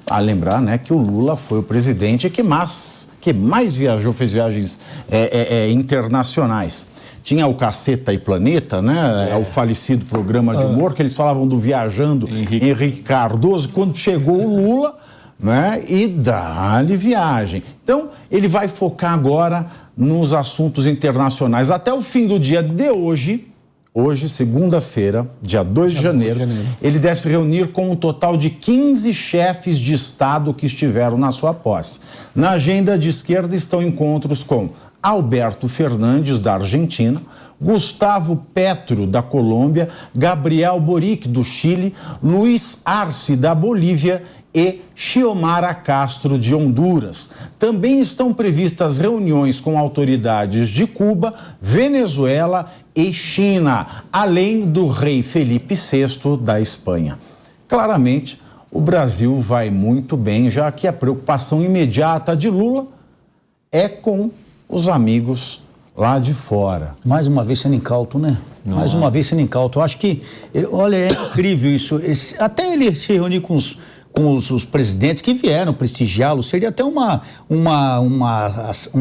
A lembrar, né, que o Lula foi o presidente que mais viajou, fez viagens internacionais. Tinha o Caceta e Planeta, né? O falecido programa de humor, que eles falavam do viajando Henrique Cardoso. Quando chegou o Lula, né? E dá-lhe viagem. Então, ele vai focar agora nos assuntos internacionais. Até o fim do dia de hoje, segunda-feira, dia 2 de janeiro, ele deve se reunir com um total de 15 chefes de Estado que estiveram na sua posse. Na agenda de esquerda estão encontros com Alberto Fernandes, da Argentina, Gustavo Petro, da Colômbia, Gabriel Boric, do Chile, Luiz Arce, da Bolívia e Xiomara Castro, de Honduras. Também estão previstas reuniões com autoridades de Cuba, Venezuela e China, além do rei Felipe VI da Espanha. Claramente, o Brasil vai muito bem, já que a preocupação imediata de Lula é com os amigos lá de fora. Mais uma vez sendo incauto, né? Mais uma vez sendo incauto. Eu acho que, olha, é incrível isso. Até ele se reunir com os presidentes que vieram prestigiá-lo, seria até um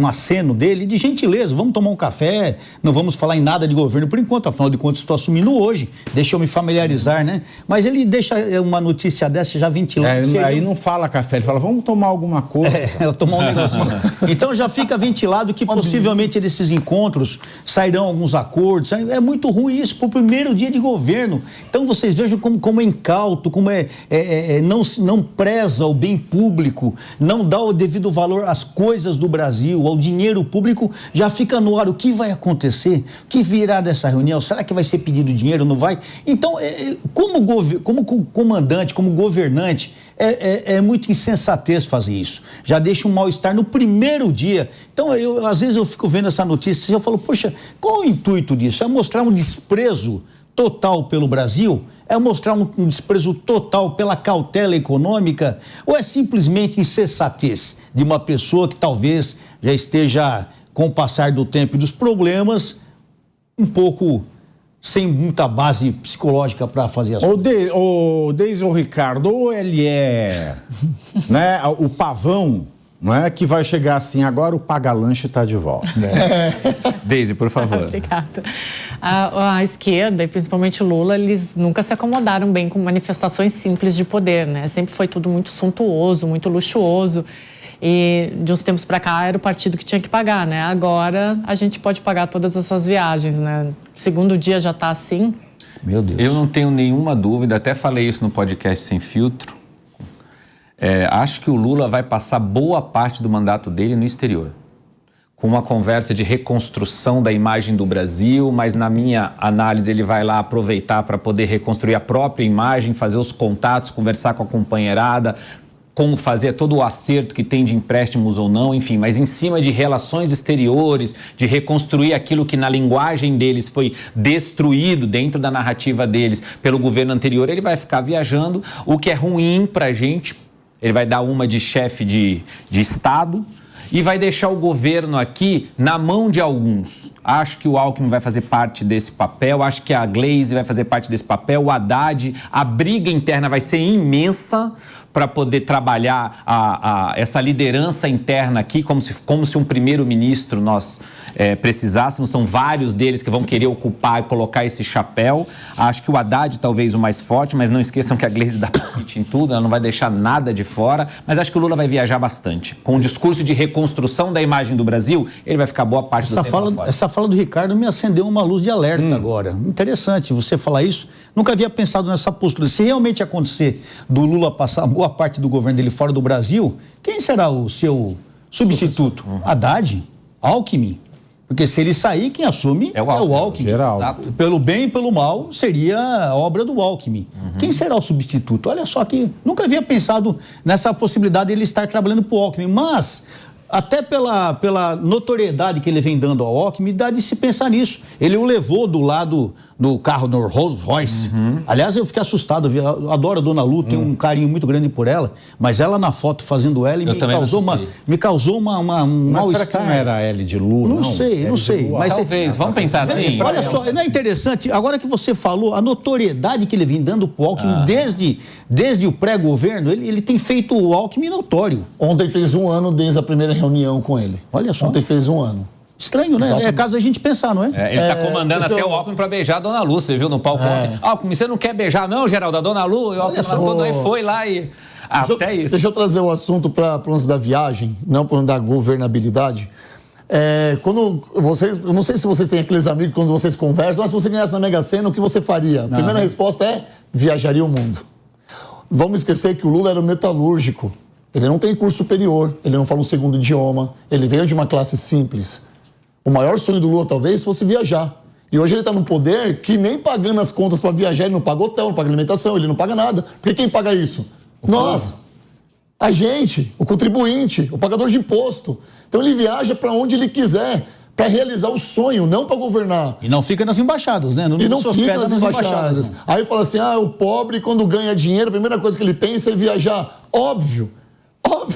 aceno dele de gentileza. Vamos tomar um café, não vamos falar em nada de governo por enquanto, afinal de contas estou assumindo hoje, deixa eu me familiarizar, né? Mas ele deixa uma notícia dessa já ventilando. Aí não fala café, ele fala, vamos tomar alguma coisa. Eu tomar um negocinho. Então já fica ventilado que possivelmente desses encontros sairão alguns acordos. É muito ruim isso pro primeiro dia de governo. Então vocês vejam como é incauto, como não preza o bem público, não dá o devido valor às coisas do Brasil, ao dinheiro público, já fica no ar o que vai acontecer, o que virá dessa reunião, será que vai ser pedido dinheiro, não vai? Então, como comandante, como governante, é muito insensatez fazer isso, já deixa um mal-estar no primeiro dia. Então, às vezes eu fico vendo essa notícia e eu falo, poxa, qual é o intuito disso? É mostrar um desprezo total pelo Brasil? É mostrar um desprezo total pela cautela econômica? Ou é simplesmente insensatez de uma pessoa que talvez já esteja, com o passar do tempo e dos problemas, um pouco sem muita base psicológica para fazer as coisas? Desde o Ricardo, ou ele é né, o pavão, não é, que vai chegar assim, agora o paga-lanche está de volta. Deise, por favor. Obrigada. A esquerda, e principalmente Lula, eles nunca se acomodaram bem com manifestações simples de poder, né? Sempre foi tudo muito suntuoso, muito luxuoso. E de uns tempos para cá era o partido que tinha que pagar, né? Agora a gente pode pagar todas essas viagens, né? Segundo dia já está assim. Meu Deus. Eu não tenho nenhuma dúvida, até falei isso no podcast Sem Filtro. Acho que o Lula vai passar boa parte do mandato dele no exterior, com uma conversa de reconstrução da imagem do Brasil, mas na minha análise ele vai lá aproveitar para poder reconstruir a própria imagem, fazer os contatos, conversar com a companheirada, como fazer todo o acerto que tem de empréstimos ou não, enfim, mas em cima de relações exteriores, de reconstruir aquilo que na linguagem deles foi destruído dentro da narrativa deles pelo governo anterior, ele vai ficar viajando, o que é ruim para a gente. Ele vai dar uma de chefe de Estado e vai deixar o governo aqui na mão de alguns. Acho que o Alckmin vai fazer parte desse papel, acho que a Gleisi vai fazer parte desse papel, o Haddad, a briga interna vai ser imensa para poder trabalhar essa liderança interna aqui, como se um primeiro-ministro nós precisássemos. São vários deles que vão querer ocupar e colocar esse chapéu. Acho que o Haddad talvez o mais forte, mas não esqueçam que a Gleisi dá palpite em tudo, ela não vai deixar nada de fora, mas acho que o Lula vai viajar bastante. Com o discurso de reconstrução da imagem do Brasil, ele vai ficar boa parte do tempo fora. Essa fala do Ricardo me acendeu uma luz de alerta agora. Interessante você falar isso. Nunca havia pensado nessa postura. Se realmente acontecer do Lula passar boa parte do governo dele fora do Brasil, quem será o seu substituto? Haddad? Alckmin? Porque se ele sair, quem assume é o Alckmin. Geral. Pelo bem e pelo mal, seria a obra do Alckmin. Quem será o substituto? Olha só que nunca havia pensado nessa possibilidade de ele estar trabalhando para o Alckmin, mas até pela notoriedade que ele vem dando ao Alckmin, dá de se pensar nisso. Ele o levou do lado do carro do Rolls Royce. Aliás, eu fiquei assustado, eu adoro a Dona Lu, tenho um carinho muito grande por ela, mas ela na foto fazendo L me causou um Mas mal-estar. será que não era L de Lula? Não sei. Mas talvez, vamos pensar assim. Olha só, não é interessante, agora que você falou, a notoriedade que ele vem dando pro Alckmin desde o pré-governo, ele tem feito o Alckmin notório. Ontem fez 1 ano desde a primeira reunião com ele. Olha só. Ontem fez 1 ano. Estranho, né? Exatamente. É caso a gente pensar, não é? Ele está comandando até o Alckmin para beijar a Dona Lu, você viu no palco ontem. Alckmin, você não quer beijar não, Geraldo, a Dona Lu? E o Alckmin todo aí foi lá e... Até isso. Deixa eu trazer o assunto para o lance da viagem, não para o lance da governabilidade. Quando eu não sei se vocês têm aqueles amigos quando vocês conversam, mas se você ganhasse na Mega Sena, o que você faria? A primeira resposta é, viajaria o mundo. Vamos esquecer que o Lula era um metalúrgico. Ele não tem curso superior, ele não fala um segundo idioma, ele veio de uma classe simples. O maior sonho do Lula, talvez, fosse viajar. E hoje ele está num poder que nem pagando as contas para viajar, ele não paga hotel, não paga alimentação, ele não paga nada. Porque quem paga isso? Nós. A gente, o contribuinte, o pagador de imposto. Então ele viaja para onde ele quiser, para realizar o sonho, não para governar. E não fica nas embaixadas, né? E não fica nas embaixadas. Aí fala assim, o pobre, quando ganha dinheiro, a primeira coisa que ele pensa é viajar. Óbvio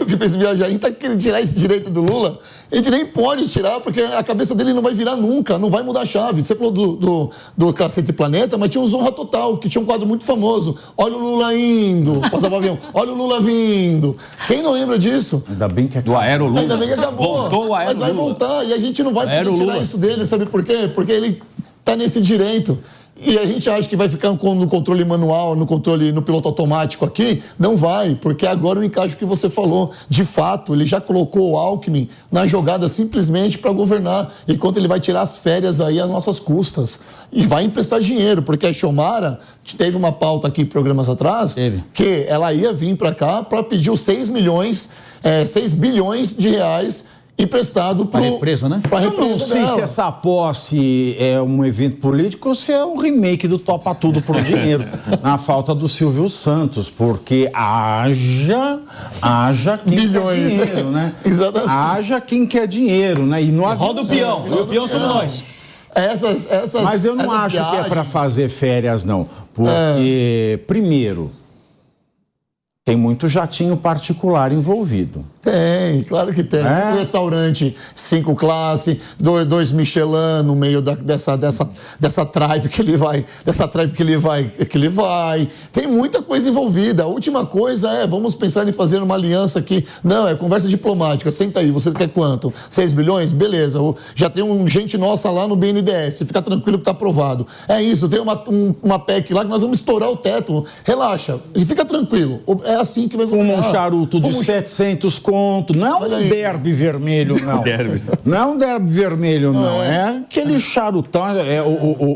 que pensa em viajar. A gente tá querendo tirar esse direito do Lula. A gente nem pode tirar, porque a cabeça dele não vai virar nunca, não vai mudar a chave. Você falou do Cacete Planeta, mas tinha o Zorra Total, que tinha um quadro muito famoso. Olha o Lula indo, passava o avião. Olha o Lula vindo. Quem não lembra disso? Ainda bem que do Aero Lula. Ainda bem que acabou. Voltou o Aero Mas vai Lula. voltar, e a gente não vai poder tirar isso dele, sabe por quê? Porque ele tá nesse direito. E a gente acha que vai ficar no controle manual, no piloto automático aqui. Não vai, porque agora o encaixe que você falou, de fato, ele já colocou o Alckmin na jogada simplesmente para governar, enquanto ele vai tirar as férias aí às nossas custas. E vai emprestar dinheiro, porque a Xiomara teve uma pauta aqui programas atrás, que ela ia vir para cá para pedir os 6 bilhões de reais emprestado para a represa, né? Eu não sei se essa posse é um evento político ou se é um remake do Topa Tudo por Dinheiro, na falta do Silvio Santos, porque haja quem bilhões, quer dinheiro, né? Exatamente. Haja quem quer dinheiro, né? E não roda o peão, o peão somos nós. Mas eu não acho que é para fazer férias, não. Porque, primeiro, tem muito jatinho particular envolvido. Tem, claro que tem. Um restaurante 5 classe, 2 Michelin no meio dessa tribe que ele vai. Tem muita coisa envolvida. A última coisa vamos pensar em fazer uma aliança aqui. Não, é conversa diplomática. Senta aí, você quer quanto? 6 bilhões? Beleza. Já tem gente nossa lá no BNDES. Fica tranquilo que tá aprovado. É isso, tem uma PEC lá que nós vamos estourar o teto. Relaxa, e fica tranquilo. É assim que vai funcionar. Um charuto de 700 conto. Não é um derby vermelho, não. Não é um derby vermelho, não. É aquele charutão,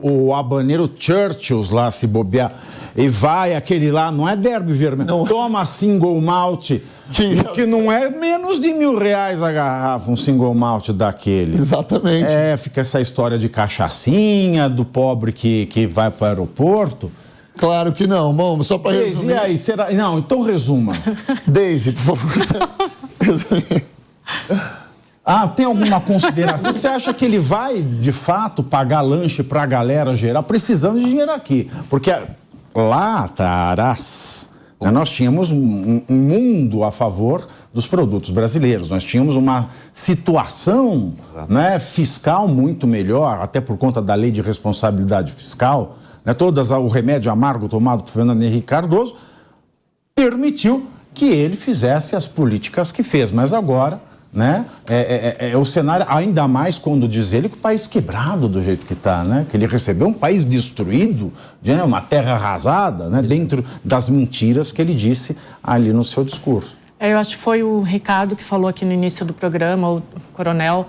o habaneiro Churchills lá, se bobear. E vai aquele lá, não é derby vermelho. Não. Toma single malt, que não é menos de R$1.000 a garrafa, um single malt daquele. Exatamente. Fica essa história de cachaçinha, do pobre que vai para o aeroporto. Claro que não, vamos só para resumir. E aí, será? Não, então resuma. Deise, por favor. Tem alguma consideração? Você acha que ele vai, de fato, pagar lanche para a galera geral, precisando de dinheiro aqui? Porque lá atrás, nós tínhamos um mundo a favor dos produtos brasileiros. Nós tínhamos uma situação fiscal muito melhor, até por conta da lei de responsabilidade fiscal. O remédio amargo tomado por Fernando Henrique Cardoso permitiu que ele fizesse as políticas que fez. Mas agora, o cenário, ainda mais quando diz ele que o país quebrado do jeito que está, que ele recebeu um país destruído, uma terra arrasada, dentro das mentiras que ele disse ali no seu discurso. Eu acho que foi o Ricardo que falou aqui no início do programa, o coronel,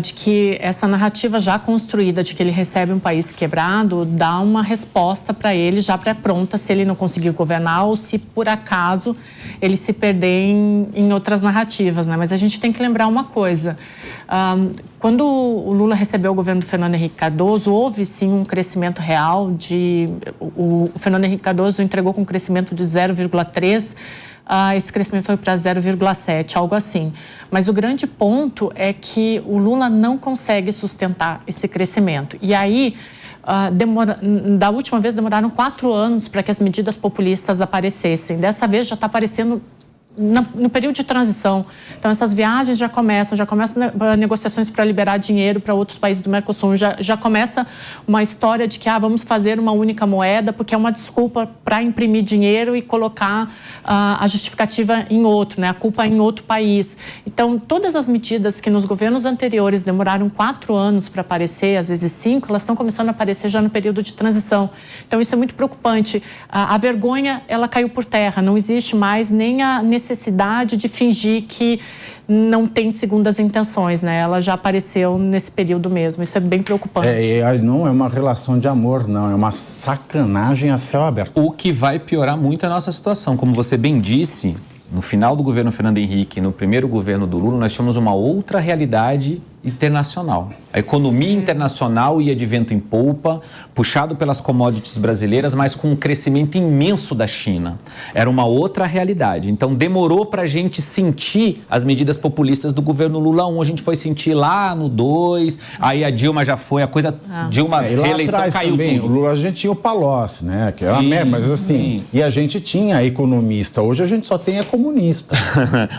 de que essa narrativa já construída de que ele recebe um país quebrado dá uma resposta para ele já pré-pronta se ele não conseguir governar ou se por acaso ele se perder em outras narrativas, Mas a gente tem que lembrar uma coisa, quando o Lula recebeu o governo do Fernando Henrique Cardoso, houve sim um crescimento real o Fernando Henrique Cardoso entregou com um crescimento de 0,3%, esse crescimento foi para 0,7, algo assim. Mas o grande ponto é que o Lula não consegue sustentar esse crescimento. E aí, da última vez, demoraram 4 anos para que as medidas populistas aparecessem. Dessa vez, já está aparecendo no período de transição. Então, essas viagens já começam negociações para liberar dinheiro para outros países do Mercosul. Já começa uma história de que vamos fazer uma única moeda, porque é uma desculpa para imprimir dinheiro e colocar a justificativa em outro, né? A culpa em outro país. Então, todas as medidas que nos governos anteriores demoraram 4 anos para aparecer, às vezes 5, elas estão começando a aparecer já no período de transição. Então, isso é muito preocupante. A vergonha, ela caiu por terra. Não existe mais nem a necessidade de fingir que não tem segundas intenções, né? Ela já apareceu nesse período mesmo. Isso é bem preocupante. Não é uma relação de amor, não. É uma sacanagem a céu aberto. O que vai piorar muito a nossa situação. Como você bem disse, no final do governo Fernando Henrique, no primeiro governo do Lula, nós tínhamos uma outra realidade internacional. A economia internacional ia de vento em polpa, puxado pelas commodities brasileiras, mas com um crescimento imenso da China. Era uma outra realidade. Então, demorou para a gente sentir as medidas populistas do governo Lula 1. A gente foi sentir lá no 2, aí a Dilma já foi, a coisa... Dilma, reeleição caiu também, tudo. O Lula, a gente tinha o Palocci, né? Que é uma merda, mas assim... E a gente tinha economista. Hoje a gente só tem comunista.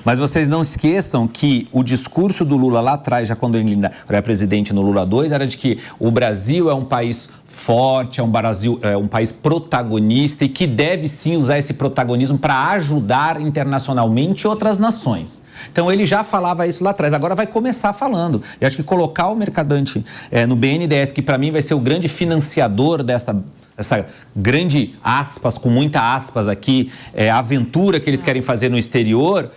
Mas vocês não esqueçam que o discurso do Lula lá atrás, já quando ele era presidente no Lula 2, era de que o Brasil é um país forte, é um país protagonista e que deve sim usar esse protagonismo para ajudar internacionalmente outras nações. Então ele já falava isso lá atrás, agora vai começar falando. Eu acho que colocar o Mercadante no BNDES, que para mim vai ser o grande financiador essa grande aspas, com muita aspas aqui, aventura que eles querem fazer no exterior,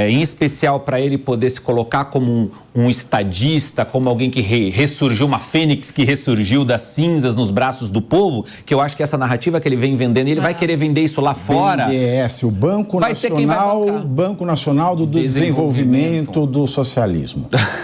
em especial para ele poder se colocar como um estadista, como alguém que ressurgiu, uma fênix que ressurgiu das cinzas nos braços do povo, que eu acho que essa narrativa que ele vem vendendo, ele vai querer vender isso lá fora. BNDES, o Banco Nacional do Desenvolvimento do Socialismo.